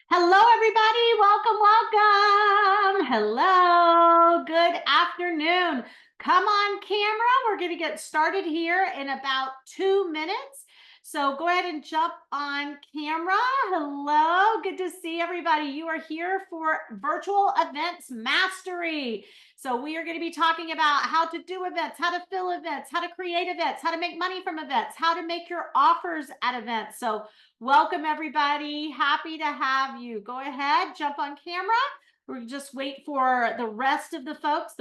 Hello, everybody. Welcome, welcome. Hello. Good afternoon. Come on camera. We're going to get started here in about 2 minutes. So go ahead and jump on camera. Hello. Good to see everybody. You are here for Virtual Events Mastery. So we are going to be talking about how to do events, how to fill events, how to create events, how to make money from events, how to make your offers at events. So welcome, everybody. Happy to have you. Go ahead, jump on camera. We'll just wait for the rest of the folks,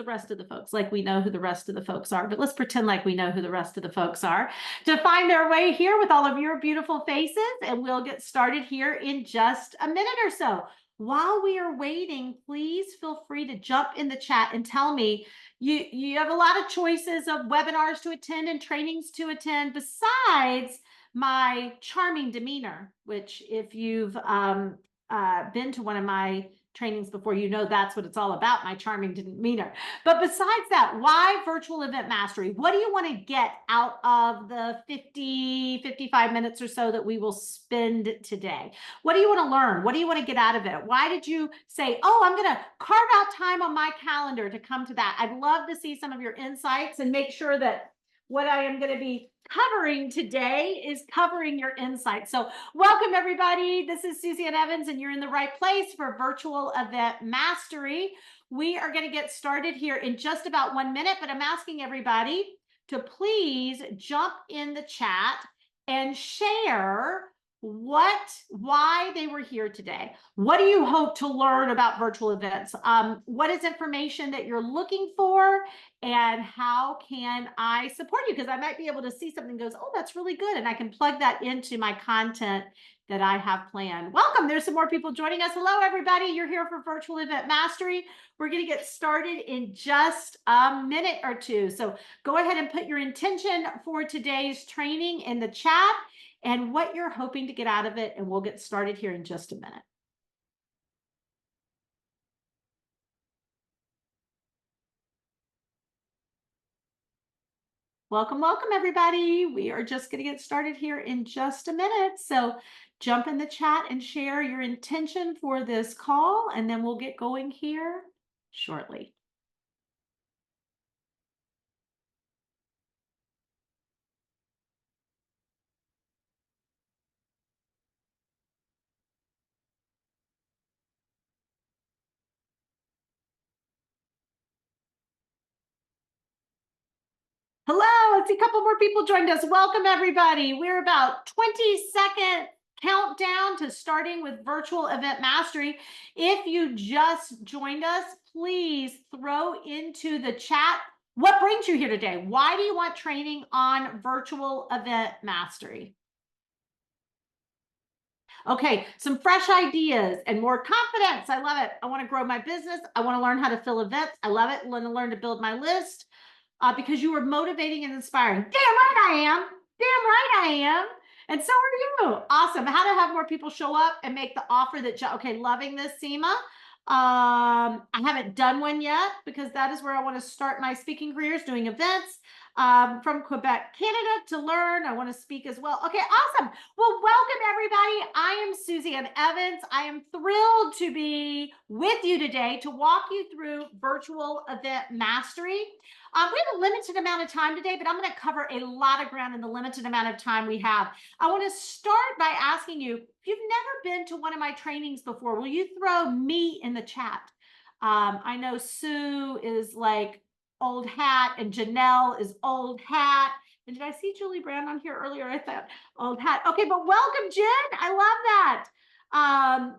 like we know who the rest of the folks are, but let's pretend like we know who the rest of the folks are, to find their way here with all of your beautiful faces, and we'll get started here in just a minute or so. While we are waiting, please feel free to jump in the chat and tell me, you have a lot of choices of webinars to attend and trainings to attend besides my charming demeanor, which if you've been to one of my trainings before, you know that's what it's all about, my charming demeanor. But besides that, why virtual event mastery? What do you want to get out of the 55 minutes or so that we will spend today? What do you want to learn? What do you want to get out of it? Why did you say, oh, I'm going to carve out time on my calendar to come to that? I'd love to see some of your insights and make sure that what I am going to be covering today is covering your insights. So welcome, everybody. This is Suzanne Evans, and you're in the right place for Virtual Event Mastery. We are going to get started here in just about 1 minute, but I'm asking everybody to please jump in the chat and share why they were here today. What do you hope to learn about virtual events? What is information that you're looking for? And how can I support you? Because I might be able to see something that goes, oh, that's really good. And I can plug that into my content that I have planned. Welcome. There's some more people joining us. Hello, everybody. You're here for Virtual Event Mastery. We're going to get started in just a minute or two. So go ahead and put your intention for today's training in the chat and what you're hoping to get out of it. And we'll get started here in just a minute. Welcome, welcome, everybody. We are just going to get started here in just a minute. So jump in the chat and share your intention for this call, and then we'll get going here shortly. Hello, I see a couple more people joined us. Welcome, everybody. We're about 20-second countdown to starting with Virtual Event Mastery. If you just joined us, please throw into the chat what brings you here today. Why do you want training on Virtual Event Mastery? Okay, some fresh ideas and more confidence. I love it. I want to grow my business. I want to learn how to fill events. I love it. I want to learn to build my list. Because you are motivating and inspiring. Damn right I am. Damn right I am. And so are you. Awesome. How to have more people show up and make the offer that, okay, loving this, Seema. I haven't done one yet because that is where I want to start my speaking careers, doing events from Quebec, Canada to learn. I want to speak as well. Okay, awesome. Well, welcome everybody. I am Suzanne Evans. I am thrilled to be with you today to walk you through Virtual Event Mastery. We have a limited amount of time today, but I'm going to cover a lot of ground in the limited amount of time we have. I want to start by asking you, if you've never been to one of my trainings before, will you throw me in the chat? I know Sue is like old hat and Janelle is old hat. And did I see Julie Brown on here earlier? I thought old hat. Okay, but welcome, Jen. I love that.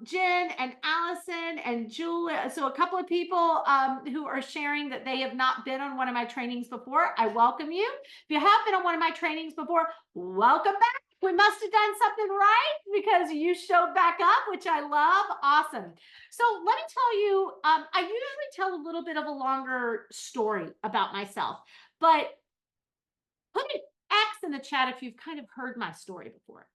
Jen and Allison and Julia. So a couple of people who are sharing that they have not been on one of my trainings before. I welcome you. If you have been on one of my trainings before, welcome back. We must have done something right because you showed back up, which I love. Awesome. So let me tell you, I usually tell a little bit of a longer story about myself, but put an X in the chat if you've kind of heard my story before.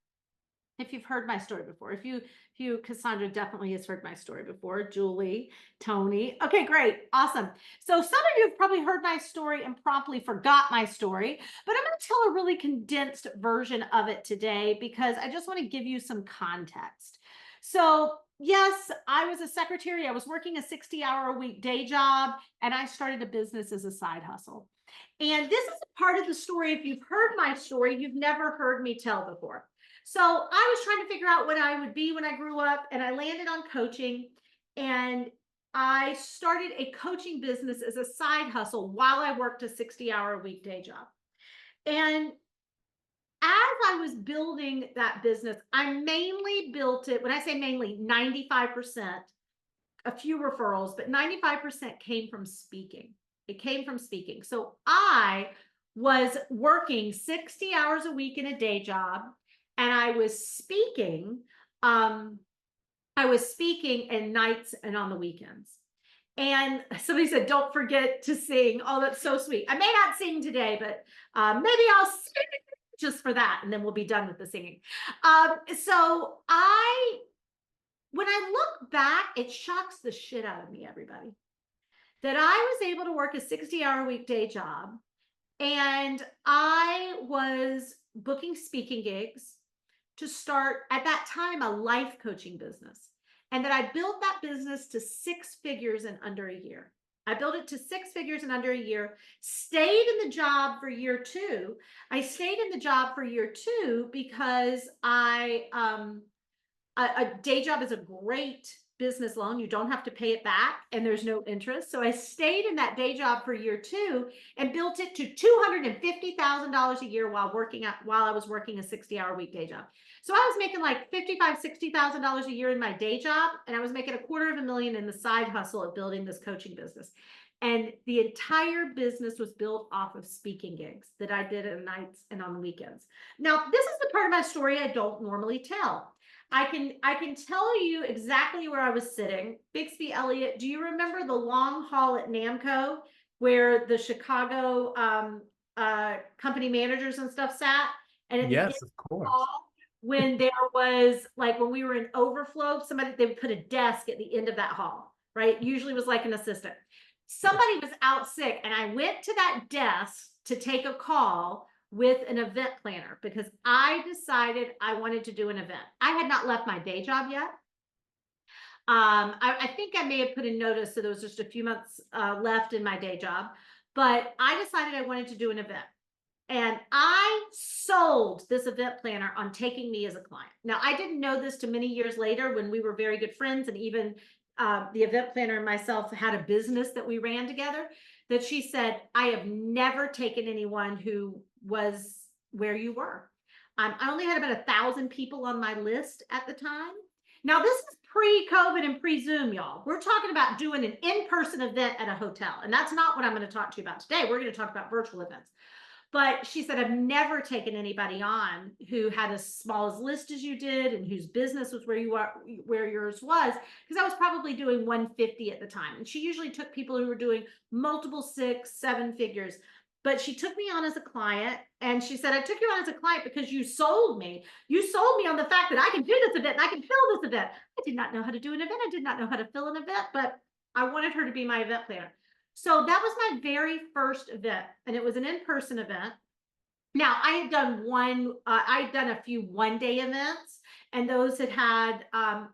If you've heard my story before, if you, Cassandra definitely has heard my story before, Julie, Tony. Okay, great. Awesome. So some of you have probably heard my story and promptly forgot my story, but I'm going to tell a really condensed version of it today because I just want to give you some context. So Yes, I was a secretary. I was working a 60-hour-a-week day job, and I started a business as a side hustle. And this is a part of the story. If you've heard my story, you've never heard me tell before. So I was trying to figure out what I would be when I grew up, and I landed on coaching. And I started a coaching business as a side hustle while I worked a 60-hour-a-week day job. And as I was building that business, I mainly built it, when I say mainly, 95%, a few referrals, but 95% came from speaking. It came from speaking. So I was working 60 hours a week in a day job, and I was speaking. I was speaking in nights and on the weekends. And somebody said, "Don't forget to sing." Oh, that's so sweet. I may not sing today, but maybe I'll sing just for that, and then we'll be done with the singing. So when I look back, it shocks the shit out of me, everybody, that I was able to work a 60-hour-a-week day job, and I was booking speaking gigs to start, at that time, a life coaching business. And that I built that business to 6 figures in under a year. I built it to 6 figures in under a year, stayed in the job for year 2. I stayed in the job for year 2 because a day job is a great business loan. You don't have to pay it back, and there's no interest. So I stayed in that day job for year 2 and built it to $250,000 a year while I was working a 60-hour-a-week day job. So I was making like $55,000-$60,000 a year in my day job, and I was making $250,000 in the side hustle of building this coaching business. And the entire business was built off of speaking gigs that I did at nights and on the weekends. Now, this is the part of my story I don't normally tell. I can tell you exactly where I was sitting. Bixby Elliott, do you remember the long hall at Namco where the Chicago company managers and stuff sat? And at the end Yes, of of the course. hall, when there was, like, when we were in overflow, they would put a desk at the end of that hall, right? Usually it was like an assistant. Somebody was out sick, and I went to that desk to take a call with an event planner because I decided I wanted to do an event. I had not left my day job yet. I think I may have put in notice, so there was just a few months left in my day job, but I decided I wanted to do an event. And I sold this event planner on taking me as a client. Now, I didn't know this to many years later when we were very good friends, and even the event planner and myself had a business that we ran together, that she said, "I have never taken anyone who was where you were." I only had about 1,000 people on my list at the time. Now, this is pre-COVID and pre-Zoom, y'all. We're talking about doing an in-person event at a hotel, and that's not what I'm going to talk to you about today. We're going to talk about virtual events. But she said, "I've never taken anybody on who had as small as list as you did and whose business was where you are, where yours was," because I was probably doing 150 at the time. And she usually took people who were doing multiple 6, 7 figures. But she took me on as a client, and she said, "I took you on as a client because you sold me. You sold me on the fact that I can do this event and I can fill this event." I did not know how to do an event. I did not know how to fill an event, but I wanted her to be my event planner. So that was my very first event, and it was an in-person event. Now, I had done I'd done a few one-day events, and those had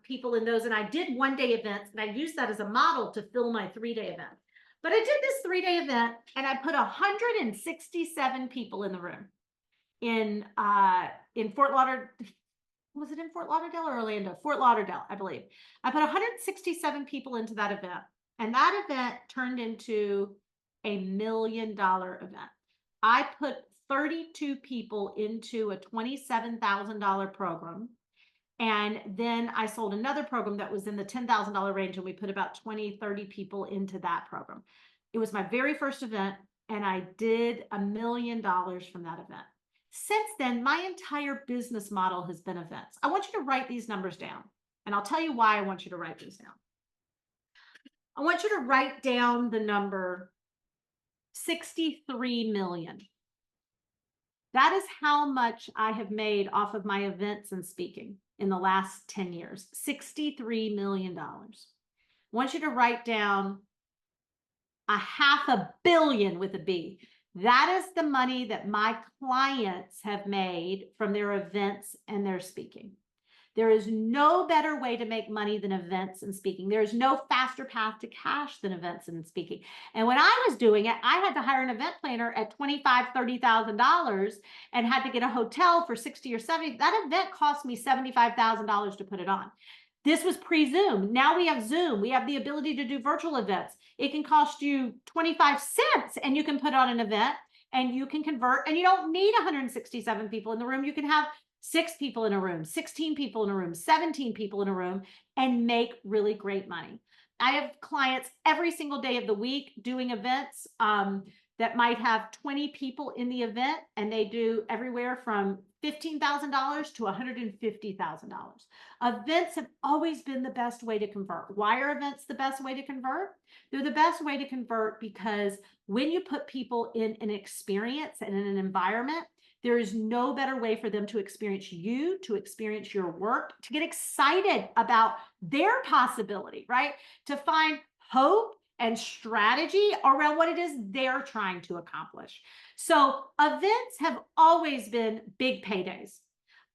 people in those, and I did one-day events, and I used that as a model to fill my 3-day event. But I did this 3-day event, and I put 167 people in the room in Fort Lauderdale. Was it in Fort Lauderdale or Orlando? Fort Lauderdale, I believe. I put 167 people into that event, and that event turned into $1 million event. I put 32 people into a $27,000 program. And then I sold another program that was in the $10,000 range, and we put about 20, 30 people into that program. It was my very first event, and I did $1 million from that event. Since then, my entire business model has been events. I want you to write these numbers down, and I'll tell you why I want you to write these down. I want you to write down the number 63 million. That is how much I have made off of my events and speaking in the last 10 years, $63 million. I want you to write down $500 million with a B. That is the money that my clients have made from their events and their speaking. There is no better way to make money than events and speaking. There is no faster path to cash than events and speaking. And when I was doing it, I had to hire an event planner at $25,000, $30,000 and had to get a hotel for 60 or 70. That event cost me $75,000 to put it on. This was pre-Zoom. Now we have Zoom. We have the ability to do virtual events. It can cost you 25 cents and you can put on an event and you can convert, and you don't need 167 people in the room. You can have 6 people in a room, 16 people in a room, 17 people in a room, and make really great money. I have clients every single day of the week doing events that might have 20 people in the event, and they do everywhere from $15,000 to $150,000. Events have always been the best way to convert. Why are events the best way to convert? They're the best way to convert because when you put people in an experience and in an environment, there is no better way for them to experience you, to experience your work, to get excited about their possibility, right? To find hope and strategy around what it is they're trying to accomplish. So events have always been big paydays.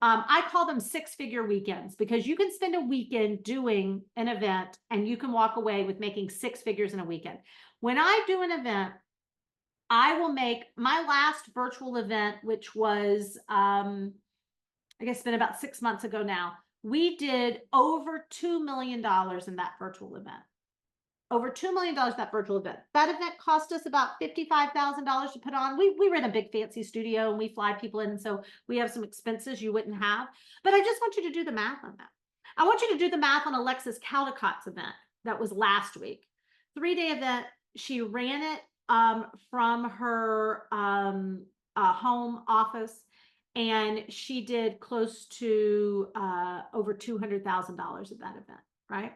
I call them 6-figure weekends because you can spend a weekend doing an event and you can walk away with making 6 figures in a weekend. When I do an event, I will make my last virtual event, which was, I guess it's been about 6 months ago now. We did over $2 million in that virtual event. Over $2 million that virtual event. That event cost us about $55,000 to put on. We rent a big fancy studio and we fly people in, so we have some expenses you wouldn't have. But I just want you to do the math on that. I want you to do the math on Alexis Caldicott's event that was last week. 3-day event. She ran it from her home office, and she did close to over $200,000 at that event, right?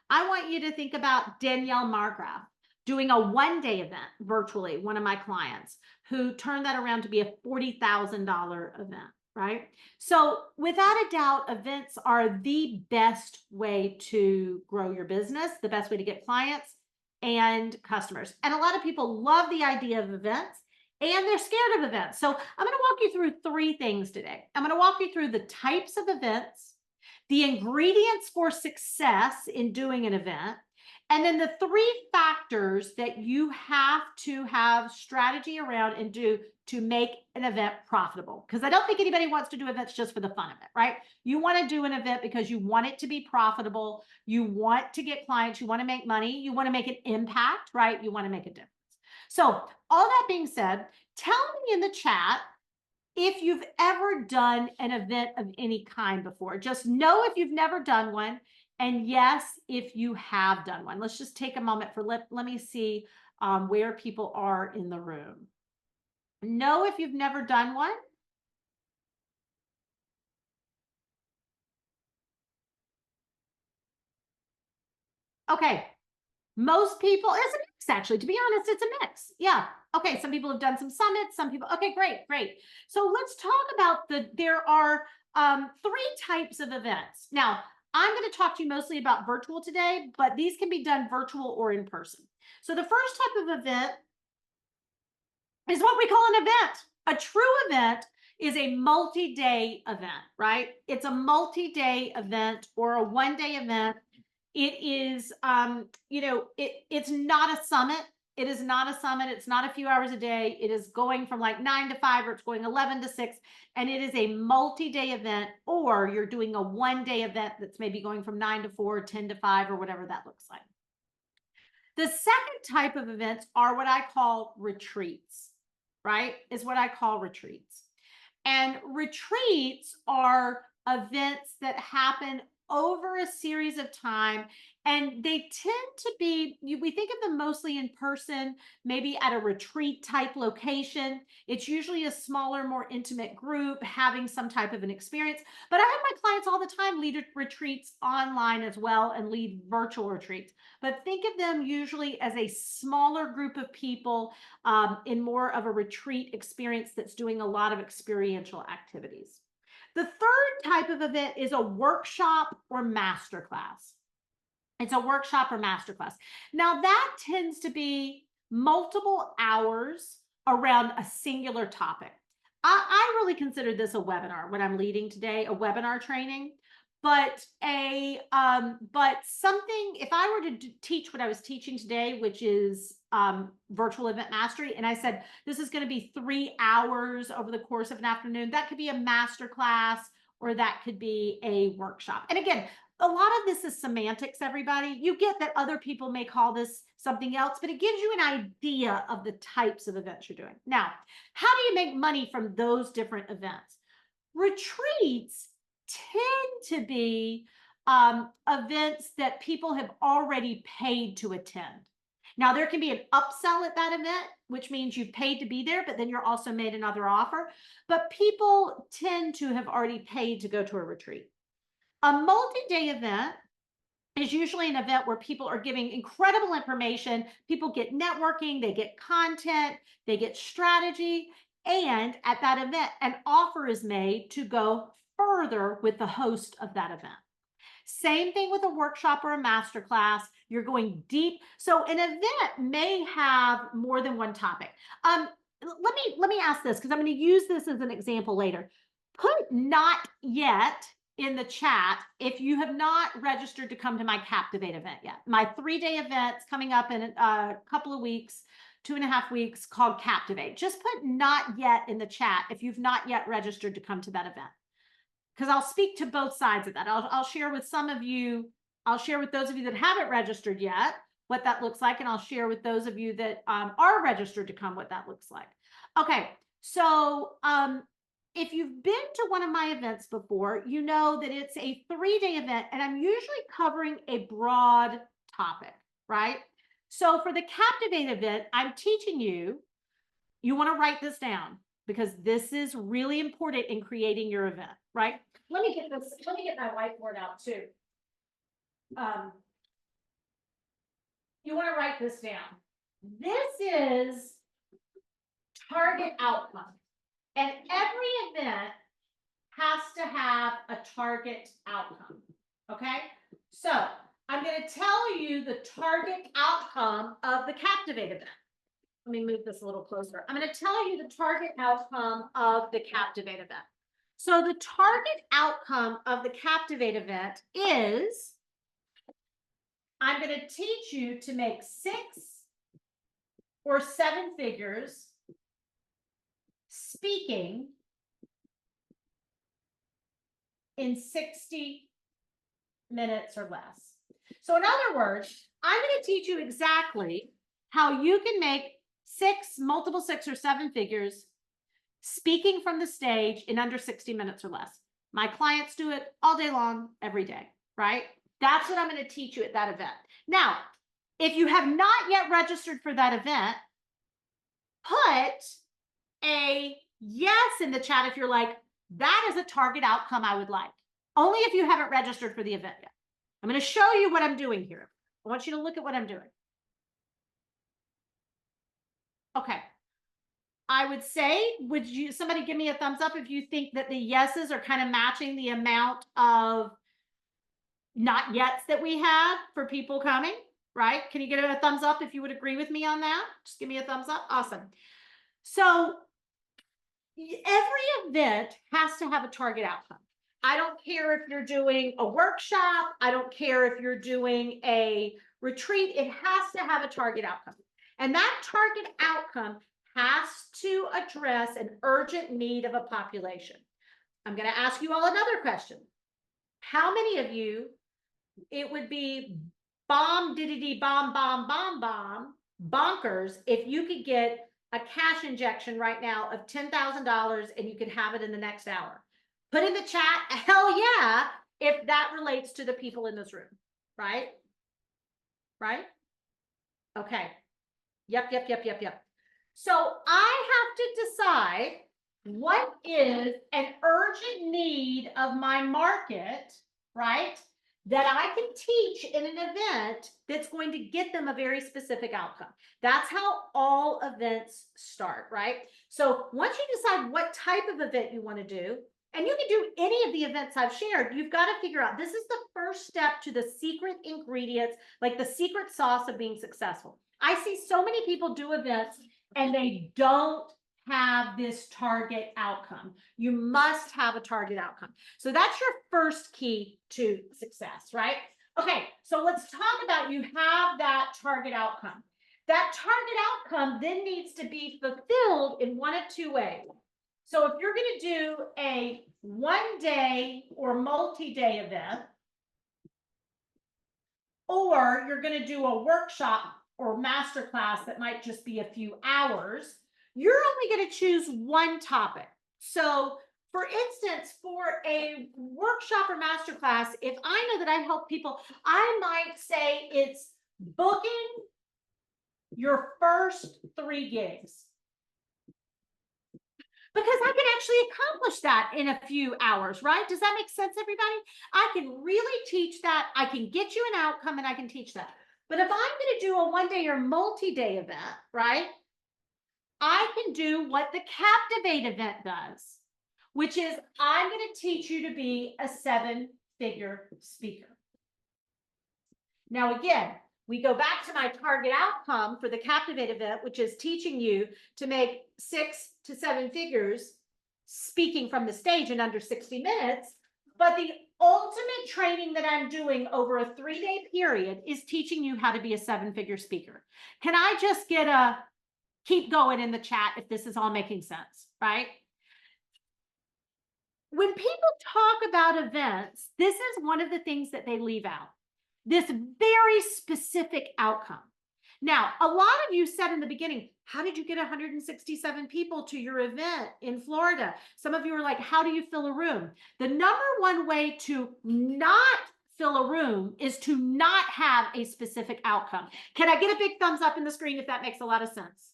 I want you to think about Danielle Margraf doing a 1-day event virtually, one of my clients, who turned that around to be a $40,000 event, right? So without a doubt, events are the best way to grow your business, the best way to get clients and customers. And a lot of people love the idea of events and they're scared of events. So I'm going to walk you through 3 things today. I'm going to walk you through the types of events, the ingredients for success in doing an event, and then the 3 factors that you have to have strategy around and do to make an event profitable. Because I don't think anybody wants to do events just for the fun of it, right? You want to do an event because you want it to be profitable. You want to get clients. You want to make money. You want to make an impact, right? You want to make a difference. So all that being said, tell me in the chat if you've ever done an event of any kind before. Just know if you've never done one, and yes, if you have done one. Let's just take a moment for let me see where people are in the room. Know if you've never done one. Okay, most people, it's a mix actually, to be honest, it's a mix. Yeah. Okay, some people have done some summits, some people, okay, great. So let's talk about there are 3 types of events. Now, I'm going to talk to you mostly about virtual today, but these can be done virtual or in person. So the first type of event is what we call an event. A true event is a multi-day event, right? It's a multi-day event or a 1-day event. It is, it's not a summit. It is not a summit. It's not a few hours a day. It is going from like 9 to 5, or it's going 11 to 6. And it is a multi-day event, or you're doing a 1-day event that's maybe going from 9 to 4, 10 to 5, or whatever that looks like. The second type of events are what I call retreats, right? Is what I call retreats. And retreats are events that happen over a series of time, and they tend to be, we think of them mostly in person, maybe at a retreat type location. It's usually a smaller, more intimate group having some type of an experience. But I have my clients all the time lead retreats online as well and lead virtual retreats. But think of them usually as a smaller group of people in more of a retreat experience that's doing a lot of experiential activities. The third type of event is a workshop or masterclass. It's a workshop or masterclass. Now that tends to be multiple hours around a singular topic. I really consider this a webinar, what I'm leading today, a webinar training. but something, if I were to teach what I was teaching today, which is virtual event mastery, and I said this is going to be 3 hours over the course of an afternoon, that could be a master class or that could be a workshop. And again, a lot of this is semantics, everybody. You get that other people may call this something else, but it gives you an idea of the types of events you're doing. Now, how do you make money from those different events? Retreats tend to be events that people have already paid to attend. Now, there can be an upsell at that event, which means you've paid to be there, but then you're also made another offer. But people tend to have already paid to go to a retreat. A multi-day event is usually an event where people are giving incredible information. People get networking, they get content, they get strategy. And at that event, an offer is made to go further with the host of that event. Same thing with a workshop or a master class. You're going deep. So an event may have more than one topic. Let me ask this, because I'm going to use this as an example later. Put not yet in the chat if you have not registered to come to my Captivate event yet. My 3-day event's coming up in a couple of weeks, 2.5 weeks, called Captivate. Just put not yet in the chat if you've not yet registered to come to that event, because I'll speak to both sides of that. I'll share with some of you, I'll share with those of you that haven't registered yet what that looks like, and I'll share with those of you that are registered to come what that looks like. Okay, so if you've been to one of my events before, you know that it's a 3-day event, and I'm usually covering a broad topic, right? So for the Captivate event, I'm teaching you, you want to write this down, because this is really important in creating your event, right? Let me get my whiteboard out too. You want to write this down. This is target outcome. And every event has to have a target outcome, okay? So I'm going to tell you the target outcome of the Captivate event. Let me move this a little closer. I'm going to tell you the target outcome of the Captivate event. So the target outcome of the Captivate event is, I'm going to teach you to make 6 or 7 figures speaking in 60 minutes or less. So in other words, I'm going to teach you exactly how you can make multiple 6 or 7 figures speaking from the stage in under 60 minutes or less. My clients do it all day long, every day, right? That's what I'm going to teach you at that event. Now, if you have not yet registered for that event, put a yes in the chat if you're like, that is a target outcome I would like. Only if you haven't registered for the event yet. I'm going to show you what I'm doing here. I want you to look at what I'm doing. Okay. I would say, would you, somebody give me a thumbs up if you think that the yeses are kind of matching the amount of not yets that we have for people coming, right? Can you get a thumbs up if you would agree with me on that? Just give me a thumbs up. Awesome. So every event has to have a target outcome. I don't care if you're doing a workshop. I don't care if you're doing a retreat. It has to have a target outcome. And that target outcome has to address an urgent need of a population. I'm going to ask you all another question. How many of you, it would be bomb, diddity, bomb, bomb, bomb, bomb, bonkers if you could get a cash injection right now of $10,000 and you could have it in the next hour? Put in the chat, hell yeah, if that relates to the people in this room, right? Right? Okay. Yep. So I have to decide what is an urgent need of my market, right? That I can teach in an event that's going to get them a very specific outcome. That's how all events start, right? So once you decide what type of event you want to do, and you can do any of the events I've shared, you've got to figure out, this is the first step to the secret ingredients, like the secret sauce of being successful. I see so many people do events and they don't have this target outcome. You must have a target outcome. So that's your first key to success, right? Okay, so let's talk about you have that target outcome. That target outcome then needs to be fulfilled in one of two ways. So if you're going to do a 1-day or multi-day event, or you're going to do a workshop or masterclass that might just be a few hours, you're only going to choose one topic. So for instance, for a workshop or masterclass, if I know that I help people, I might say it's booking your first 3 gigs. Because I can actually accomplish that in a few hours, right? Does that make sense, everybody? I can really teach that. I can get you an outcome and I can teach that. But if I'm going to do a 1-day or multi-day event, right? I can do what the Captivate event does, which is I'm going to teach you to be a 7-figure speaker. Now, again, we go back to my target outcome for the Captivate event, which is teaching you to make 6 to 7 figures speaking from the stage in under 60 minutes. But the ultimate training that I'm doing over a 3-day period is teaching you how to be a 7-figure speaker. Can I just get a keep going in the chat if this is all making sense, right? When people talk about events, this is one of the things that they leave out. This very specific outcome. Now, a lot of you said in the beginning, how did you get 167 people to your event in Florida? Some of you were like, how do you fill a room? The number one way to not fill a room is to not have a specific outcome. Can I get a big thumbs up in the screen if that makes a lot of sense?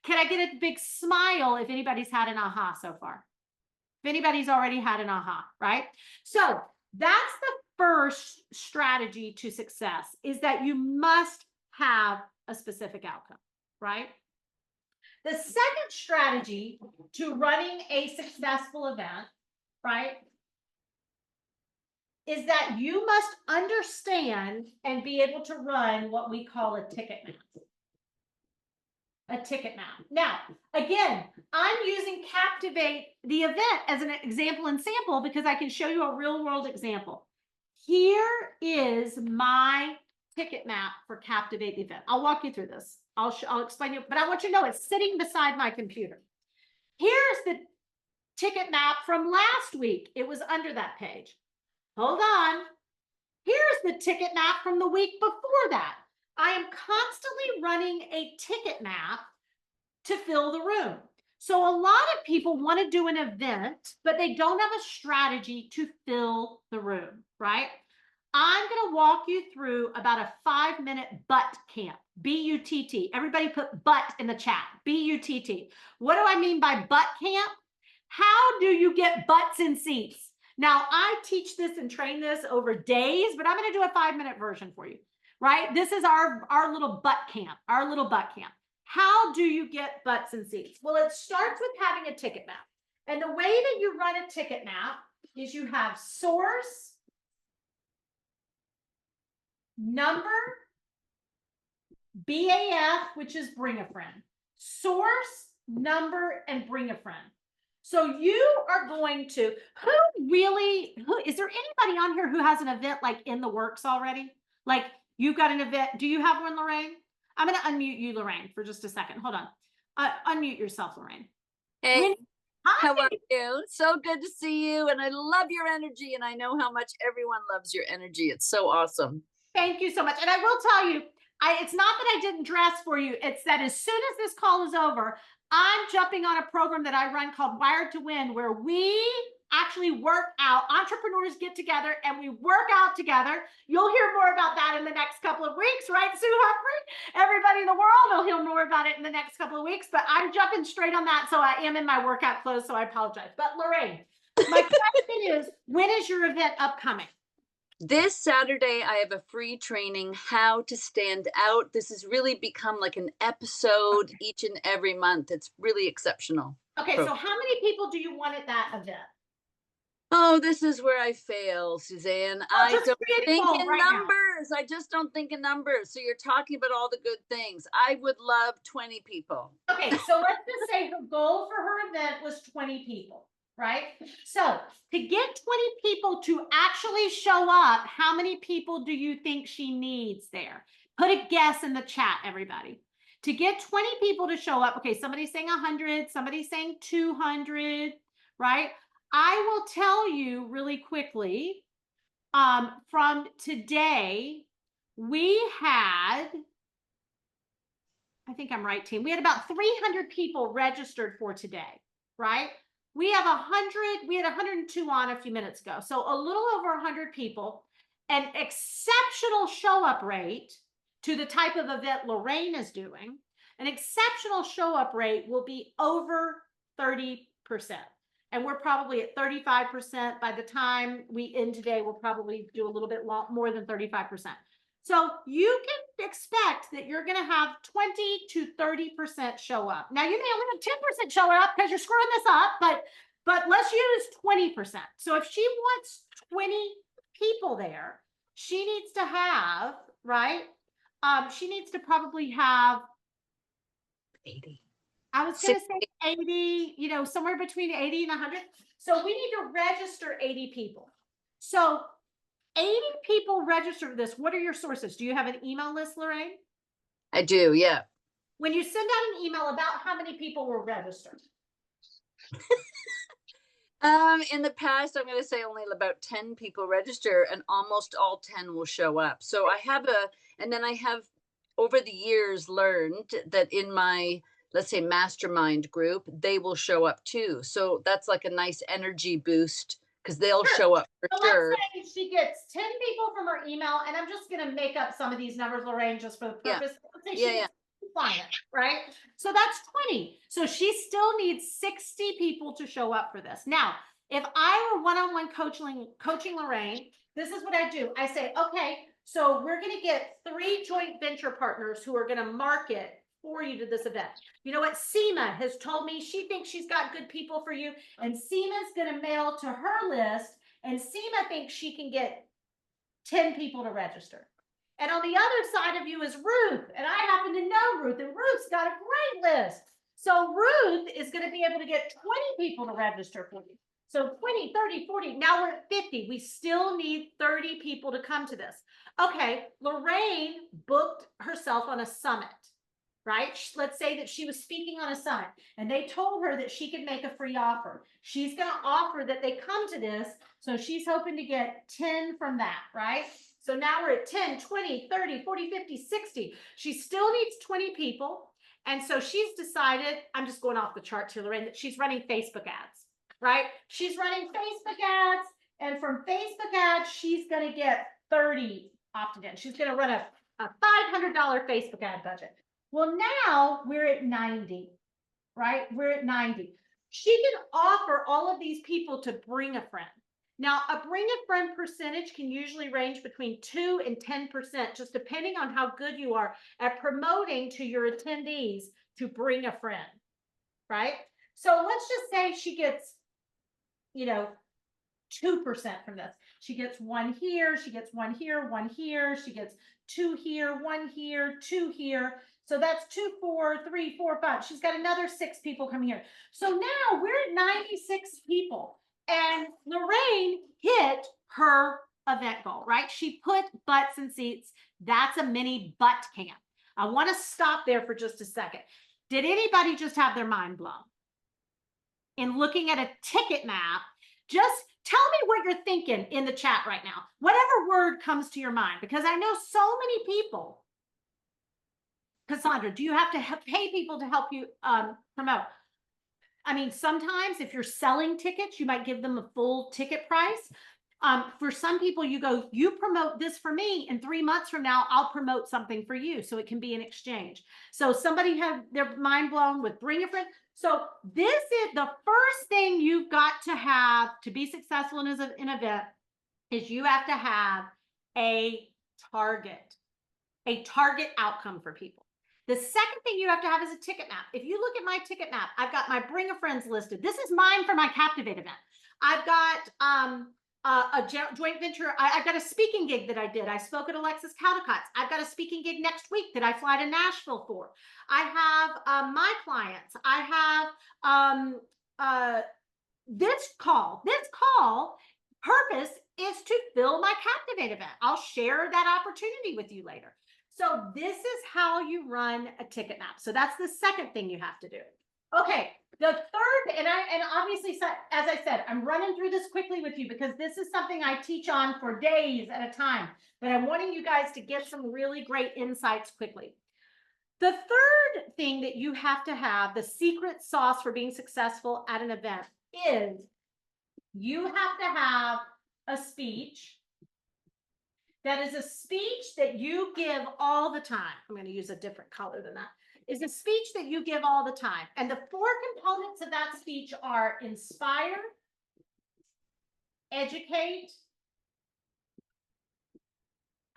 Can I get a big smile if anybody's had an aha so far? If anybody's already had an aha, right? So that's the first strategy to success, is that you must have a specific outcome, right? The second strategy to running a successful event, right, is that you must understand and be able to run what we call a ticket map. A ticket map. Now, again, I'm using Captivate the event as an example and sample because I can show you a real world example. Here is my ticket map for Captivate the event. I'll walk you through this. I'll explain you, but I want you to know it's sitting beside my computer. Here's the ticket map from last week. It was under that page. Hold on. Here's the ticket map from the week before that. I am constantly running a ticket map to fill the room. So a lot of people want to do an event, but they don't have a strategy to fill the room, right? I'm going to walk you through about a 5-minute butt camp, B-U-T-T. Everybody put butt in the chat, B-U-T-T. What do I mean by butt camp? How do you get butts in seats? Now, I teach this and train this over days, but I'm going to do a 5-minute version for you, right? This is our little butt camp, our little butt camp. How do you get butts in seats? Well, it starts with having a ticket map. And the way that you run a ticket map is you have source, number, BAF, which is bring a friend. Source, number, and bring a friend. So you are going to, is there anybody on here who has an event like in the works already? Like you've got an event, do you have one, Lorraine? I'm going to unmute you, Lorraine, for just a second. Hold on. Unmute yourself, Lorraine. Hey, how are you? So good to see you. And I love your energy. And I know how much everyone loves your energy. It's so awesome. Thank you so much. And I will tell you, it's not that I didn't dress for you. It's that as soon as this call is over, I'm jumping on a program that I run called Wired to Win, where we actually work out. Entrepreneurs get together and we work out together. You'll hear more about that in the next couple of weeks, right, Sue Humphrey? Everybody in the world will hear more about it in the next couple of weeks, but I'm jumping straight on that. So I am in my workout clothes, so I apologize. But Lorraine, my question is, when is your event upcoming? This Saturday, I have a free training, How to Stand Out. This has really become like an episode each and every month. It's really exceptional. Okay, so how many people do you want at that event? Oh, this is where I fail, Suzanne. I don't think in numbers. numbers. I just don't think in numbers. So you're talking about all the good things. I would love 20 people. Okay, so let's just say her goal for her event was 20 people, right? So to get 20 people to actually show up, how many people do you think she needs there? Put a guess in the chat, everybody. To get 20 people to show up, okay, somebody's saying 100, somebody's saying 200, right? I will tell you really quickly, from today, we had, I think I'm right, team. We had about 300 people registered for today, right? We have 100, we had 102 on a few minutes ago. So a little over 100 people, an exceptional show up rate to the type of event Lorraine is doing. An exceptional show up rate will be over 30%. And we're probably at 35%. By the time we end today, we'll probably do a little bit more than 35%. So you can expect that you're going to have 20 to 30% show up. Now you may only have 10% show up because you're screwing this up, but let's use 20%. So if she wants 20 people there, she needs to have, right? She needs to probably have 80. I was going to say 80, somewhere between 80 and 100. So we need to register 80 people. So 80 people register for this. What are your sources? Do you have an email list, Lorraine? I do, yeah. When you send out an email, about how many people were registered? In the past, I'm going to say only about 10 people register, and almost all 10 will show up. So and then I have over the years learned that in my, let's say, mastermind group, they will show up too. So that's like a nice energy boost because they'll show up for sure. Let's say she gets 10 people from her email, and I'm just going to make up some of these numbers, Lorraine, just for the purpose. Let's say she gets clients, right? So that's 20. So she still needs 60 people to show up for this. Now, if I were one-on-one coaching Lorraine, this is what I do. I say, okay, so we're going to get 3 joint venture partners who are going to market for you to this event. You know what? Seema has told me she thinks she's got good people for you, and Seema's going to mail to her list, and Seema thinks she can get 10 people to register. And on the other side of you is Ruth, and I happen to know Ruth, and Ruth's got a great list. So Ruth is going to be able to get 20 people to register for you. So 20, 30, 40, now we're at 50. We still need 30 people to come to this. Okay, Lorraine booked herself on a summit, right? Let's say that she was speaking on a summit and they told her that she could make a free offer. She's going to offer that they come to this. So she's hoping to get 10 from that, right? So now we're at 10, 20, 30, 40, 50, 60. She still needs 20 people. And so she's decided, I'm just going off the charts here, Lorraine, that she's running Facebook ads, right? She's running Facebook ads. And from Facebook ads, she's going to get 30 opted in. She's going to run a $500 Facebook ad budget. Well, now we're at 90, right? We're at 90. She can offer all of these people to bring a friend. Now, a bring a friend percentage can usually range between 2 and 10%, just depending on how good you are at promoting to your attendees to bring a friend, right? So let's just say she gets, 2% from this. She gets 1 here, she gets 1 here, 1 here, she gets 2 here, 1 here, 2 here. So that's 2, 4, 3, 4, 5. She's got another 6 people coming here. So now we're at 96 people. And Lorraine hit her event goal, right? She put butts in seats. That's a mini butt camp. I want to stop there for just a second. Did anybody just have their mind blown? In looking at a ticket map, just tell me what you're thinking in the chat right now. Whatever word comes to your mind, because I know so many people. Cassandra, do you have to pay people to help you promote? I mean, sometimes if you're selling tickets, you might give them a full ticket price. For some people, you go, you promote this for me, and 3 months from now, I'll promote something for you. So it can be an exchange. So somebody had their mind blown with bring a friend. So this is the first thing you've got to have to be successful in an event is you have to have a target outcome for people. The second thing you have to have is a ticket map. If you look at my ticket map, I've got my bring a friends listed. This is mine for my Captivate event. I've got joint venture. I've got a speaking gig that I did. I spoke at Alexis Caldicott's. I've got a speaking gig next week that I fly to Nashville for. I have my clients. I have this call. This call purpose is to fill my Captivate event. I'll share that opportunity with you later. So this is how you run a ticket map. So that's the second thing you have to do. Okay, the third, and obviously, as I said, I'm running through this quickly with you because this is something I teach on for days at a time, but I'm wanting you guys to get some really great insights quickly. The third thing that you have to have, the secret sauce for being successful at an event, is you have to have a speech that is a speech that you give all the time. I'm going to use a different color than that. Is a speech that you give all the time. And the four components of that speech are inspire, educate,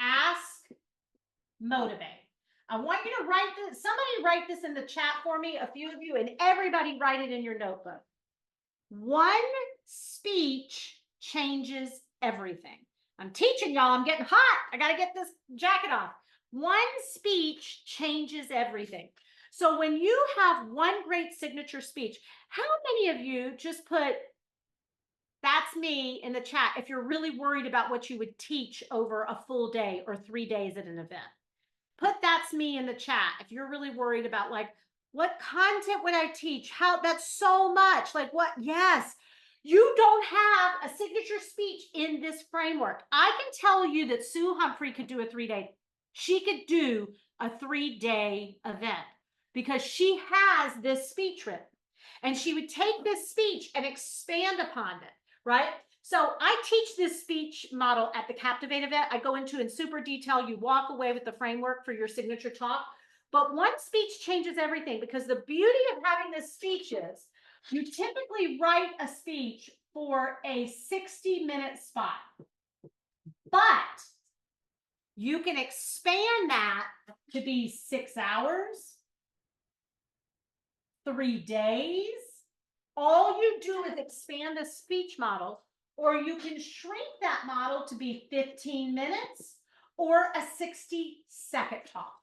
ask, motivate. I want you to write this. Somebody write this in the chat for me, a few of you, and everybody write it in your notebook. One speech changes everything. I'm teaching y'all. I'm getting hot. I got to get this jacket off. One speech changes everything. So when you have one great signature speech, how many of you just put "that's me" in the chat if you're really worried about what you would teach over a full day or 3 days at an event? Put "that's me" in the chat if you're really worried about, like, what content would I teach? How that's so much. Like, what? Yes. You don't have a signature speech in this framework. I can tell you that Sue Humphrey could do a 3-day. She could do a 3-day event because she has this speech written. And she would take this speech and expand upon it, right? So I teach this speech model at the Captivate event. I go into in super detail. You walk away with the framework for your signature talk. But one speech changes everything because the beauty of having this speech is you typically write a speech for a 60-minute spot. But you can expand that to be 6 hours, 3 days. All you do is expand the speech model, or you can shrink that model to be 15 minutes or a 60-second talk.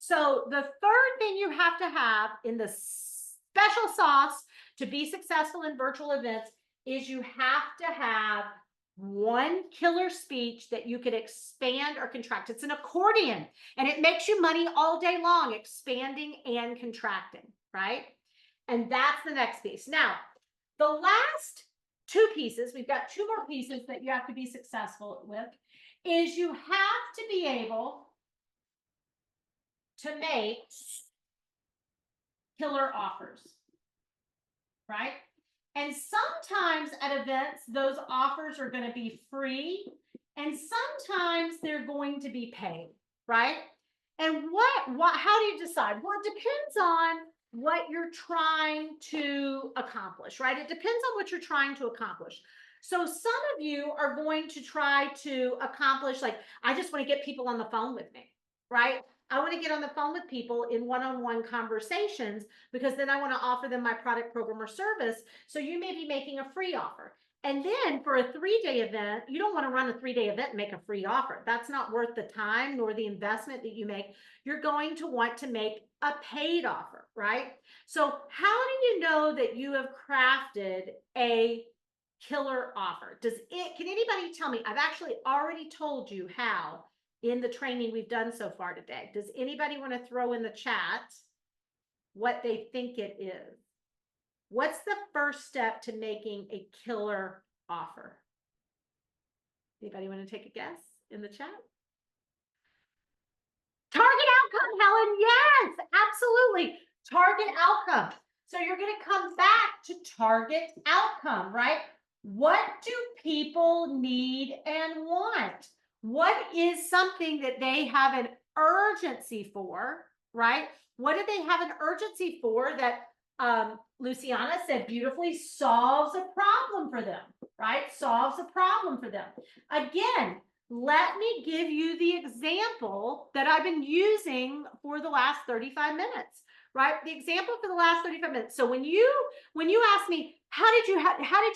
So the third thing you have to have in the special sauce to be successful in virtual events is you have to have one killer speech that you can expand or contract. It's an accordion, and it makes you money all day long, expanding and contracting, right? And that's the next piece. Now, the last two pieces, we've got two more pieces that you have to be successful with, is you have to be able to make killer offers, right? And sometimes at events, those offers are going to be free, and sometimes they're going to be paid, right? And how do you decide? Well, it depends on what you're trying to accomplish, right? It depends on what you're trying to accomplish. So some of you are going to try to accomplish, like, I just want to get people on the phone with me, right? I want to get on the phone with people in one-on-one conversations because then I want to offer them my product, program, or service. So you may be making a free offer. And then for a 3-day event, you don't want to run a 3-day event and make a free offer. That's not worth the time nor the investment that you make. You're going to want to make a paid offer, right? So how do you know that you have crafted a killer offer? Can anybody tell me? I've actually already told you how in the training we've done so far today. Does anybody want to throw in the chat what they think it is? What's the first step to making a killer offer? Anybody want to take a guess in the chat? Target outcome, Helen. Yes, absolutely. Target outcome. So you're going to come back to target outcome, right? What do people need and want? What is something that they have an urgency for, right? What do they have an urgency for that Luciana said beautifully solves a problem for them, right? Solves a problem for them. Again, let me give you the example that I've been using for the last 35 minutes. right? The example for the last 35 minutes. So when you ask me, how did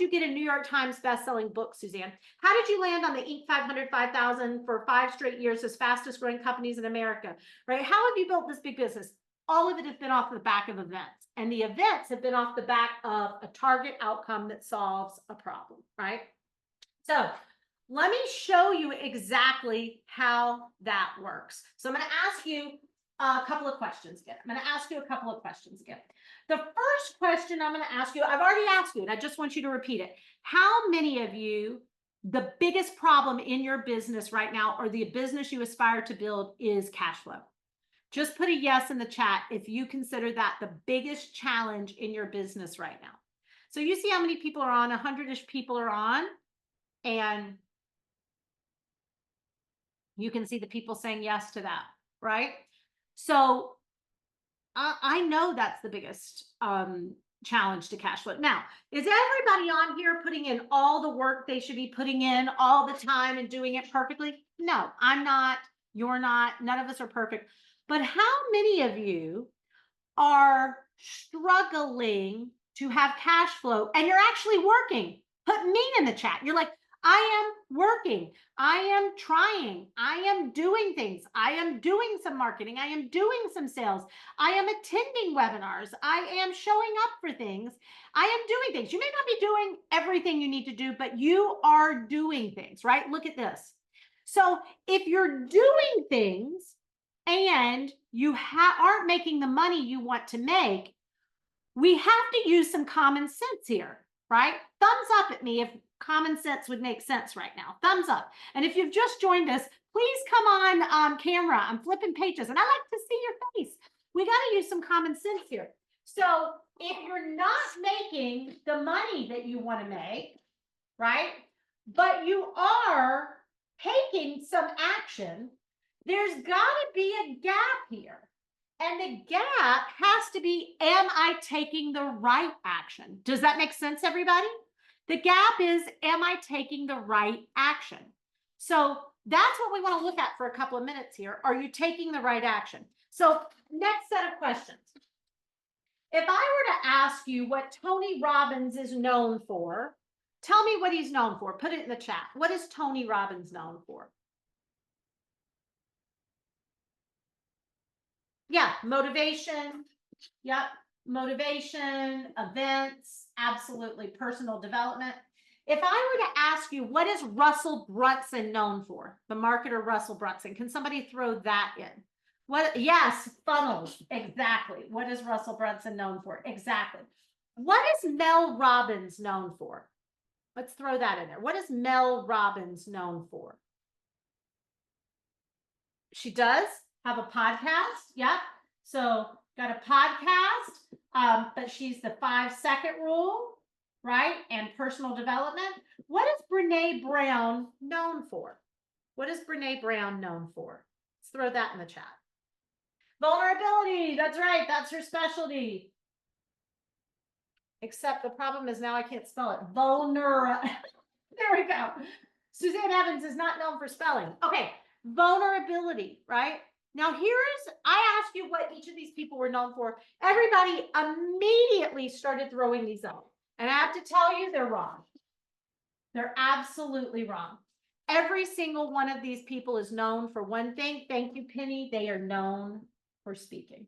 you get a New York Times bestselling book, Suzanne? How did you land on the Inc. 500, 5,000 for 5 straight years as fastest growing companies in America, right? How have you built this big business? All of it has been off the back of events, and the events have been off the back of a target outcome that solves a problem, right? So let me show you exactly how that works. So I'm going to ask you a couple of questions again. The first question I'm going to ask you, I've already asked you, and I just want you to repeat it. How many of you, the biggest problem in your business right now, or the business you aspire to build, is cash flow? Just put a yes in the chat if you consider that the biggest challenge in your business right now. So you see how many people are on, 100-ish people are on, and you can see the people saying yes to that, right? So I know that's the biggest challenge to cash flow. Now, is everybody on here putting in all the work they should be putting in all the time and doing it perfectly? No, I'm not. You're not. None of us are perfect. But how many of you are struggling to have cash flow and you're actually working? Put me in the chat. You're like, I am working. I am trying. I am doing things. I am doing some marketing. I am doing some sales. I am attending webinars. I am showing up for things. I am doing things. You may not be doing everything you need to do, but you are doing things, right? Look at this. So if you're doing things and you aren't making the money you want to make, we have to use some common sense here, right? Thumbs up at me if common sense would make sense right now. Thumbs up. And if you've just joined us, please come on camera. I'm flipping pages and I like to see your face. We got to use some common sense here. So if you're not making the money that you want to make, right, but you are taking some action, there's got to be a gap here. And the gap has to be, am I taking the right action? Does that make sense, everybody? The gap is, am I taking the right action? So that's what we want to look at for a couple of minutes here. Are you taking the right action? So next set of questions. If I were to ask you what Tony Robbins is known for, tell me what he's known for. Put it in the chat. What is Tony Robbins known for? Yeah, motivation. Yep, motivation, events, absolutely, personal development. If I were to ask you, what is Russell Brunson known for? The marketer Russell Brunson. Can somebody throw that in? What? Yes, funnels. Exactly. What is Russell Brunson known for? Exactly. What is Mel Robbins known for? Let's throw that in there. What is Mel Robbins known for? She does have a podcast. Yep. So got a podcast, but she's the 5-second rule, right? And personal development. What is Brene Brown known for? What is Brene Brown known for? Let's throw that in the chat. Vulnerability. That's right. That's her specialty. Except the problem is now I can't spell it. There we go. Suzanne Evans is not known for spelling. Okay. Vulnerability, right? Now I asked you what each of these people were known for. Everybody immediately started throwing these out. And I have to tell you, they're wrong. They're absolutely wrong. Every single one of these people is known for one thing. Thank you, Penny. They are known for speaking.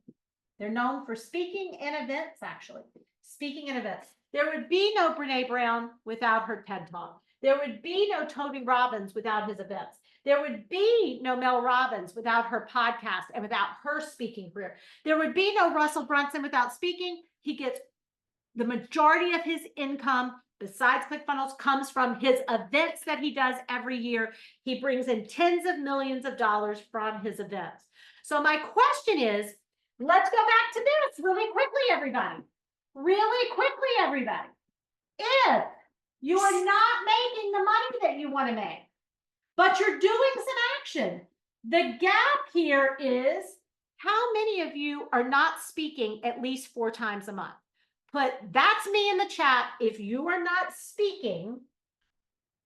They're known for speaking in events, actually. Speaking in events. There would be no Brene Brown without her TED Talk. There would be no Tony Robbins without his events. There would be no Mel Robbins without her podcast and without her speaking career. There would be no Russell Brunson without speaking. He gets the majority of his income, besides ClickFunnels, comes from his events that he does every year. He brings in tens of millions of dollars from his events. So my question is, let's go back to this really quickly, everybody. Really quickly, everybody. If you are not making the money that you want to make, but you're doing some action, the gap here is, how many of you are not speaking at least 4 times a month? Put that's me in the chat if you are not speaking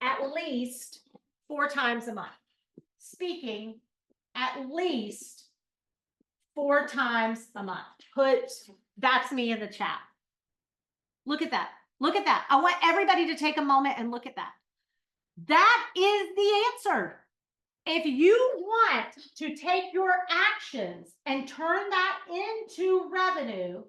at least 4 times a month. Speaking at least 4 times a month. That's me in the chat. Look at that. Look at that. I want everybody to take a moment and look at that. That is the answer. If you want to take your actions and turn that into revenue,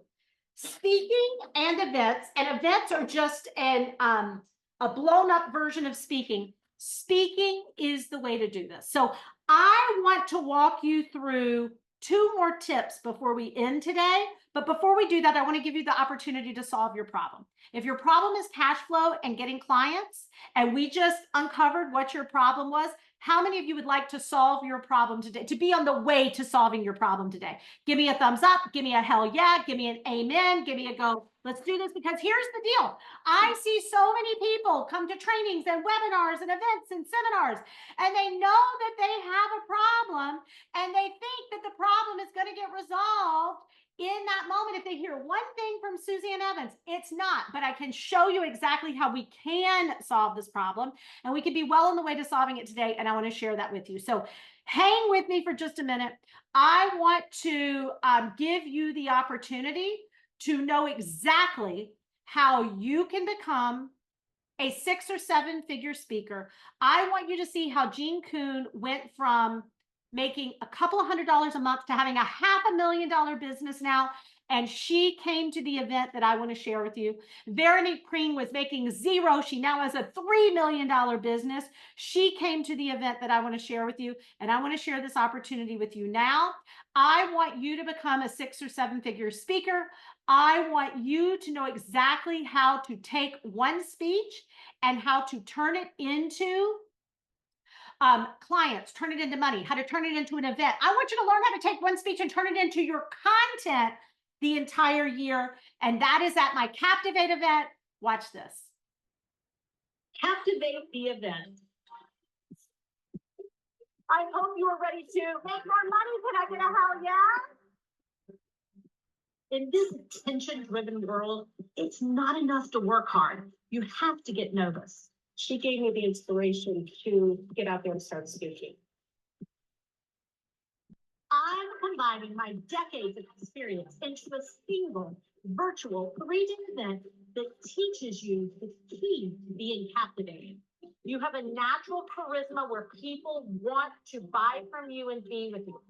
speaking and events are just a blown up version of speaking. Speaking is the way to do this. So I want to walk you through 2 more tips before we end today. But before we do that, I want to give you the opportunity to solve your problem. If your problem is cash flow and getting clients, and we just uncovered what your problem was, how many of you would like to solve your problem today, to be on the way to solving your problem today? Give me a thumbs up, give me a hell yeah, give me an amen, give me a go. Let's do this, because here's the deal. I see so many people come to trainings and webinars and events and seminars, and they know that they have a problem, and they think that the problem is going to get resolved in that moment. If they hear one thing from Suzanne Evans, it's not, but I can show you exactly how we can solve this problem, and we could be well on the way to solving it today. And I want to share that with you. So hang with me for just a minute. I want to give you the opportunity to know exactly how you can become a 6 or 7 figure speaker. I want you to see how Jean Kuhn went from making a couple of $100s a month to having a $500,000 business now. And she came to the event that I want to share with you. Veronique Preen was making 0. She now has a $3 million business. She came to the event that I want to share with you. And I want to share this opportunity with you now. I want you to become a 6 or 7 figure speaker. I want you to know exactly how to take one speech and how to turn it into clients, turn it into money, how to turn it into an event. I want you to learn how to take one speech and turn it into your content the entire year. And that is at my Captivate event. Watch this. Captivate the event. I hope you are ready to make more money. Can I get a hell yeah? In this attention-driven world, it's not enough to work hard. You have to get noticed. She gave me the inspiration to get out there and start speaking. I'm combining my decades of experience into a single virtual 3-day event that teaches you the key to being captivating. You have a natural charisma where people want to buy from you and be with you.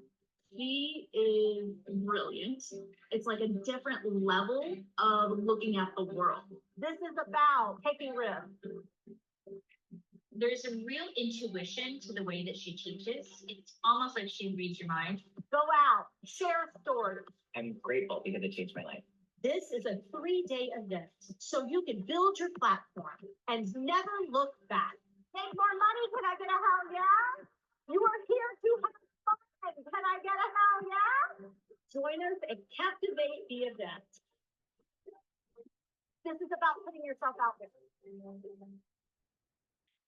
He is brilliant. It's like a different level of looking at the world. This is about taking risks. There's a real intuition to the way that she teaches. It's almost like she reads your mind. Go out, share a story. I'm grateful because it changed my life. This is a 3-day event, so you can build your platform and never look back. Make more money. Can I get a hell yeah? You are here to have fun. Can I get a hell yeah? Join us and captivate the event. This is about putting yourself out there.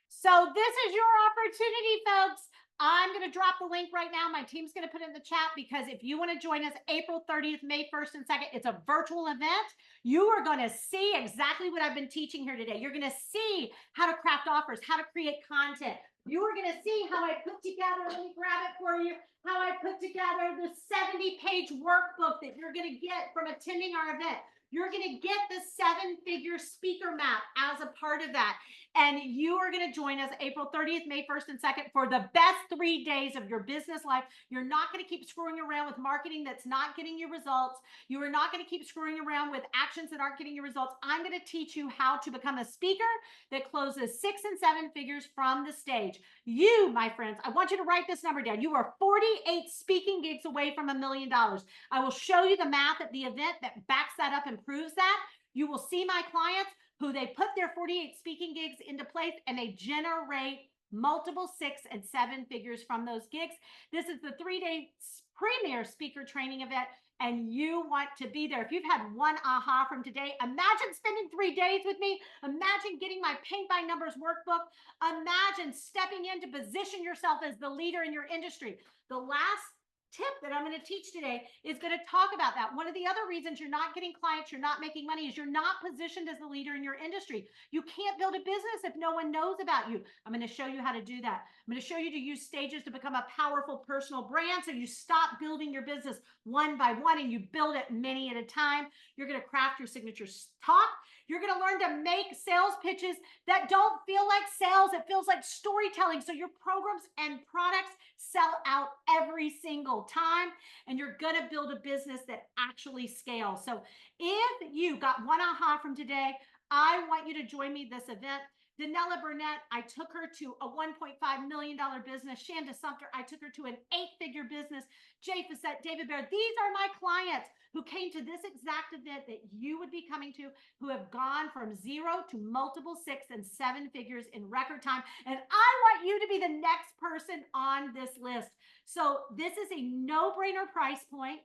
So this is your opportunity, folks. I'm going to drop the link right now. My team's going to put it in the chat, because if you want to join us April 30th, May 1st and 2nd, it's a virtual event. You are going to see exactly what I've been teaching here today. You're going to see how to craft offers, how to create content. You are going to see how I put together, let me grab it for you, how I put together the 70-page workbook that you're going to get from attending our event. You're going to get the 7-figure speaker map as a part of that. And you are going to join us April 30th, May 1st, and 2nd for the best 3 days of your business life. You're not going to keep screwing around with marketing that's not getting you results. You are not going to keep screwing around with actions that aren't getting you results. I'm going to teach you how to become a speaker that closes 6 and 7 figures from the stage. You, my friends, I want you to write this number down. You are 48 speaking gigs away from $1 million. I will show you the math at the event that backs that up and proves that. You will see my clients who they put their 48 speaking gigs into place, and they generate multiple 6 and 7 figures from those gigs. This is the 3-day premier speaker training event, and you want to be there. If you've had one aha from today, imagine spending 3 days with me. Imagine getting my paint by numbers workbook. Imagine stepping in to position yourself as the leader in your industry. The last tip that I'm going to teach today is going to talk about that. One of the other reasons you're not getting clients, you're not making money, is you're not positioned as the leader in your industry. You can't build a business if no one knows about you. I'm going to show you how to do that. I'm going to show you to use stages to become a powerful personal brand, so you stop building your business one by one and you build it many at a time. You're going to craft your signature talk. You're going to learn to make sales pitches that don't feel like sales. It feels like storytelling. So your programs and products sell out every single time, and you're going to build a business that actually scales. So if you got one aha from today, I want you to join me this event. Danella Burnett, I took her to a $1.5 million business. Shanda Sumter, I took her to an 8-figure business. Jay Facette, David Baird, these are my clients who came to this exact event that you would be coming to, who have gone from 0 to multiple 6 and 7 figures in record time. And I want you to be the next person on this list. So this is a no-brainer price point.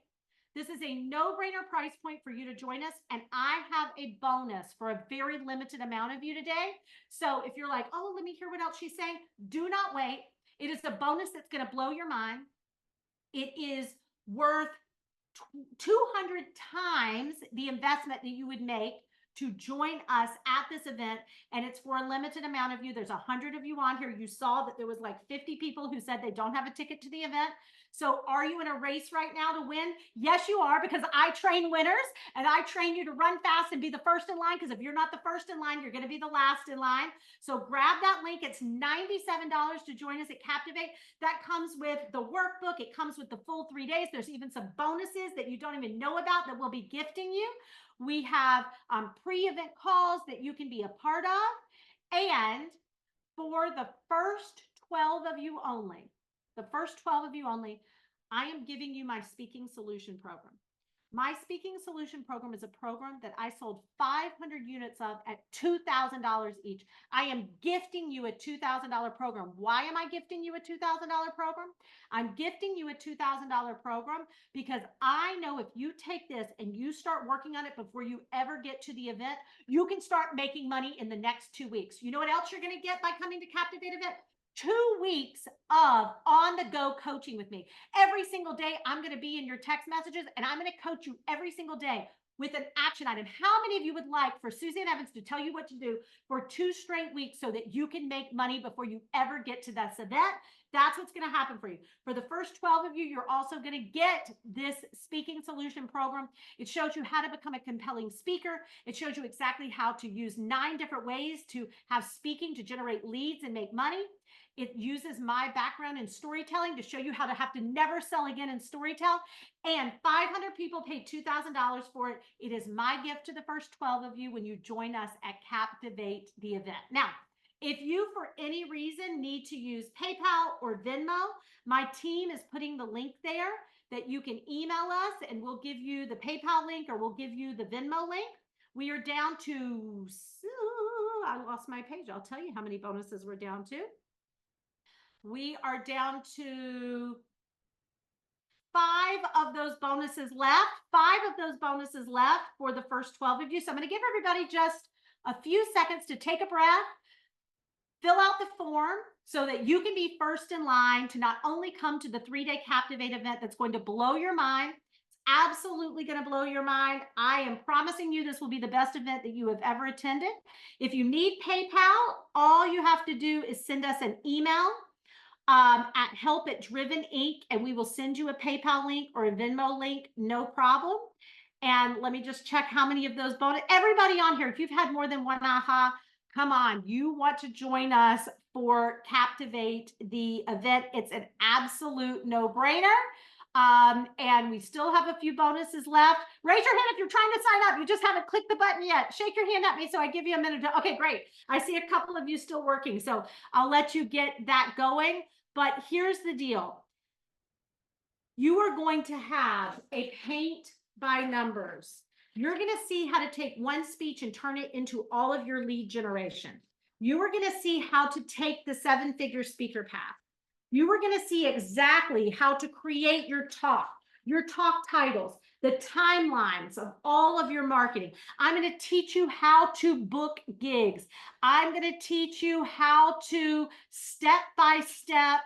This is a no-brainer price point for you to join us. And I have a bonus for a very limited amount of you today. So if you're like, oh, let me hear what else she's saying, do not wait. It is a bonus that's going to blow your mind. It is worth 200 times the investment that you would make to join us at this event. And it's for a limited amount of you. There's 100 of you on here. You saw that there was like 50 people who said they don't have a ticket to the event. So are you in a race right now to win? Yes, you are, because I train winners and I train you to run fast and be the first in line. Because if you're not the first in line, you're going to be the last in line. So grab that link. It's $97 to join us at Captivate. That comes with the workbook. It comes with the full 3 days. There's even some bonuses that you don't even know about that we'll be gifting you. We have pre-event calls that you can be a part of. And for the first 12 of you only, I am giving you my Speaking Solution Program. My Speaking Solution Program is a program that I sold 500 units of at $2,000 each. I am gifting you a $2,000 program. Why am I gifting you a $2,000 program? I'm gifting you a $2,000 program because I know if you take this and you start working on it before you ever get to the event, you can start making money in the next 2 weeks. You know what else you're going to get by coming to Captivate event? 2 weeks of on-the-go coaching with me. Every single day, I'm going to be in your text messages, and I'm going to coach you every single day with an action item. How many of you would like for Suzanne Evans to tell you what to do for 2 straight weeks so that you can make money before you ever get to this event? That's what's going to happen for you. For the first 12 of you, you're also going to get this Speaking Solution Program. It shows you how to become a compelling speaker. It shows you exactly how to use 9 different ways to have speaking to generate leads and make money. It uses my background in storytelling to show you how to have to never sell again in storytell. And 500 people paid $2,000 for it. It is my gift to the first 12 of you when you join us at Captivate the event. Now, if you, for any reason, need to use PayPal or Venmo, my team is putting the link there that you can email us and we'll give you the PayPal link or we'll give you the Venmo link. We are down to, I lost my page. I'll tell you how many bonuses we're down to. We are down to 5 of those bonuses left. 5 of those bonuses left for the first 12 of you. So I'm going to give everybody just a few seconds to take a breath, fill out the form so that you can be first in line to not only come to the 3-day Captivate event that's going to blow your mind. It's absolutely going to blow your mind. I am promising you this will be the best event that you have ever attended. If you need PayPal, all you have to do is send us an email at help@Driven Inc. and we will send you a PayPal link or a Venmo link, no problem. And let me just check how many of those bonus. Everybody on here, if you've had more than one aha, come on, you want to join us for Captivate the event. It's an absolute no-brainer. And we still have a few bonuses left. Raise your hand if you're trying to sign up. You just haven't clicked the button yet. Shake your hand at me so I give you a minute to, okay, great. I see a couple of you still working, so I'll let you get that going. But here's the deal. You are going to have a paint by numbers. You're going to see how to take one speech and turn it into all of your lead generation. You are going to see how to take the 7-figure speaker path. You are going to see exactly how to create your talk titles, the timelines of all of your marketing. I'm going to teach you how to book gigs. I'm going to teach you how to step by step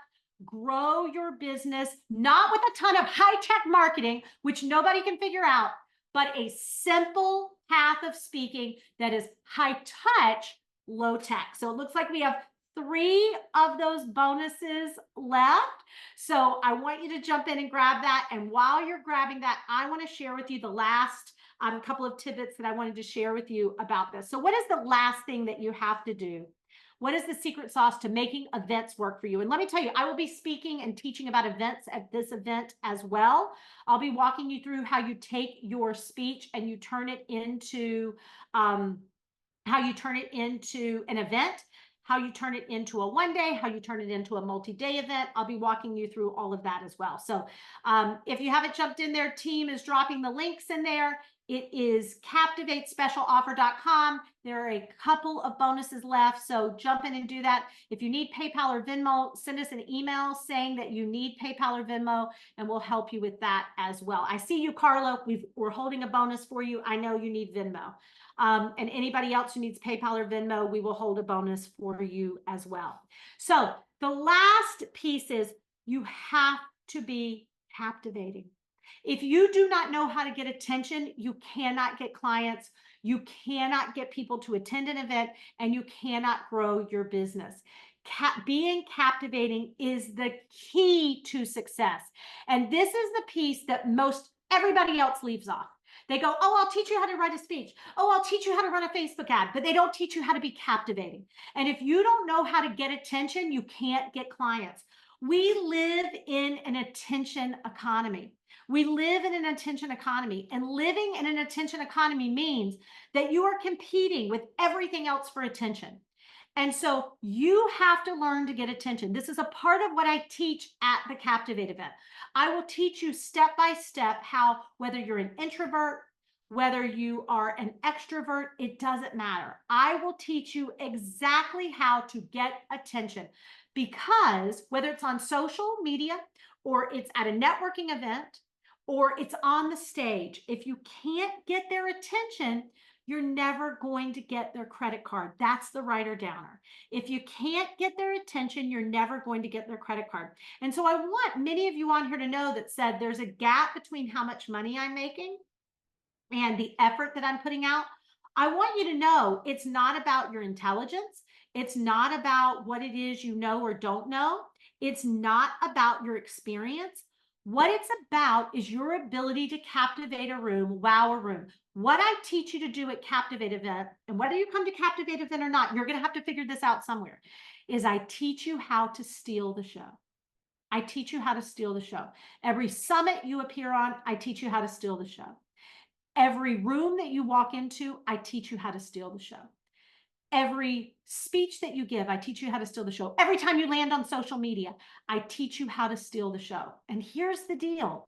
grow your business, not with a ton of high-tech marketing, which nobody can figure out, but a simple path of speaking that is high touch, low tech. So it looks like we have 3 of those bonuses left. So I want you to jump in and grab that. And while you're grabbing that, I want to share with you the last couple of tidbits that I wanted to share with you about this. So what is the last thing that you have to do? What is the secret sauce to making events work for you? And let me tell you, I will be speaking and teaching about events at this event as well. I'll be walking you through how you take your speech and you turn it into an event, how you turn it into a one day, how you turn it into a multi-day event. I'll be walking you through all of that as well. So if you haven't jumped in there, team is dropping the links in there. It is captivatespecialoffer.com. There are a couple of bonuses left, so jump in and do that. If you need PayPal or Venmo, send us an email saying that you need PayPal or Venmo, and we'll help you with that as well. I see you, Carlo. We're holding a bonus for you. I know you need Venmo. And anybody else who needs PayPal or Venmo, we will hold a bonus for you as well. So the last piece is you have to be captivating. If you do not know how to get attention, you cannot get clients, you cannot get people to attend an event, and you cannot grow your business. Being captivating is the key to success. And this is the piece that most everybody else leaves off. They go, oh, I'll teach you how to write a speech. Oh, I'll teach you how to run a Facebook ad, but they don't teach you how to be captivating. And if you don't know how to get attention, you can't get clients. We live in an attention economy. We live in an attention economy, and living in an attention economy means that you are competing with everything else for attention. And so you have to learn to get attention. This is a part of what I teach at the Captivate event. I will teach you step by step how, whether you're an introvert, whether you are an extrovert, it doesn't matter. I will teach you exactly how to get attention, because whether it's on social media or it's at a networking event or it's on the stage, if you can't get their attention, you're never going to get their credit card. That's the writer downer. If you can't get their attention, you're never going to get their credit card. And so I want many of you on here to know that said there's a gap between how much money I'm making and the effort that I'm putting out. I want you to know it's not about your intelligence. It's not about what it is you know or don't know. It's not about your experience. What it's about is your ability to captivate a room, wow a room. What I teach you to do at Captivate event, and whether you come to Captivate event or not, you're going to have to figure this out somewhere, is I teach you how to steal the show. I teach you how to steal the show. Every summit you appear on, I teach you how to steal the show. Every room that you walk into, I teach you how to steal the show. Every speech that you give, I teach you how to steal the show. Every time you land on social media, I teach you how to steal the show. And here's the deal.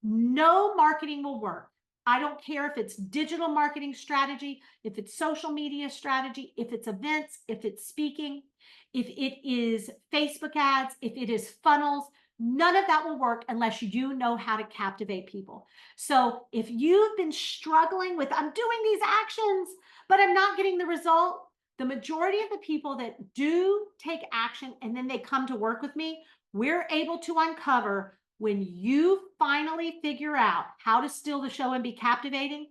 No marketing will work. I don't care if it's digital marketing strategy, if it's social media strategy, if it's events, if it's speaking, if it is Facebook ads, if it is funnels. None of that will work unless you know how to captivate people. So if you've been struggling with, I'm doing these actions, but I'm not getting the result, the majority of the people that do take action and then they come to work with me, we're able to uncover, when you finally figure out how to steal the show and be captivating,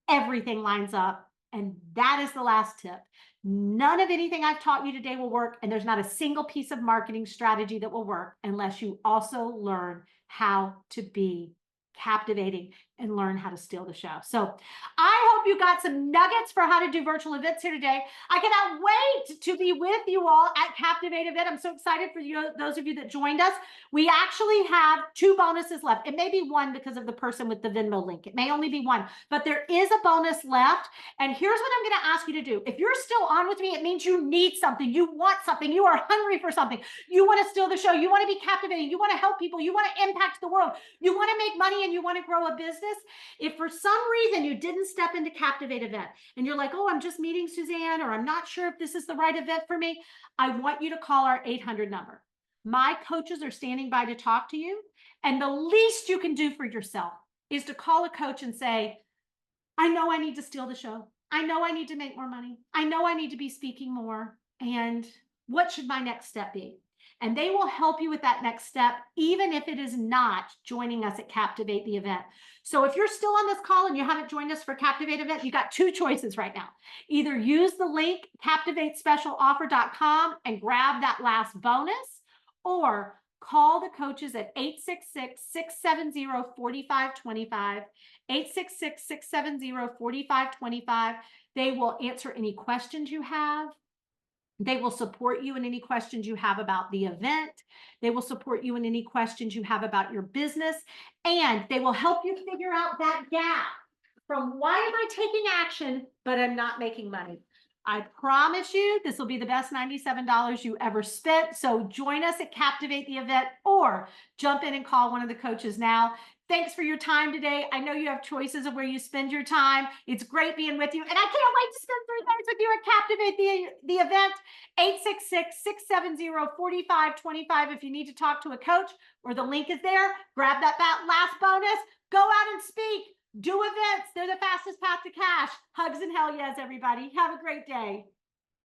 everything lines up. And that is the last tip. None of anything I've taught you today will work. And there's not a single piece of marketing strategy that will work unless you also learn how to be captivating and learn how to steal the show. So I hope you got some nuggets for how to do virtual events here today. I cannot wait to be with you all at Captivate event. I'm so excited for you, those of you that joined us. We actually have 2 bonuses left. It may be 1 because of the person with the Venmo link. It may only be 1, but there is a bonus left. And here's what I'm going to ask you to do. If you're still on with me, it means you need something. You want something. You are hungry for something. You want to steal the show. You want to be captivating. You want to help people. You want to impact the world. You want to make money and you want to grow a business. If for some reason you didn't step into Captivate event and you're like, oh, I'm just meeting Suzanne, or I'm not sure if this is the right event for me, I want you to call our 800 number. My coaches are standing by to talk to you. And the least you can do for yourself is to call a coach and say, I know I need to steal the show. I know I need to make more money. I know I need to be speaking more. And what should my next step be? and they will help you with that next step, even if it is not joining us at Captivate the event. So if you're still on this call and you haven't joined us for Captivate event, you got two choices right now. Either use the link captivatespecialoffer.com and grab that last bonus, or call the coaches at 866-670-4525, 866-670-4525. They will answer any questions you have. They will support you in any questions you have about the event. They will support you in any questions you have about your business, and they will help you figure out that gap from why am I taking action, but I'm not making money. I promise you, this will be the best $97 you ever spent. So join us at Captivate the event, or jump in and call one of the coaches now. Thanks for your time today. I know you have choices of where you spend your time. It's great being with you. And I can't wait to spend 3 days with you at Captivate the event. 866-670-4525 if you need to talk to a coach, or the link is there. Grab that last bonus. Go out and speak. Do events. They're the fastest path to cash. Hugs and hell yes, everybody. Have a great day.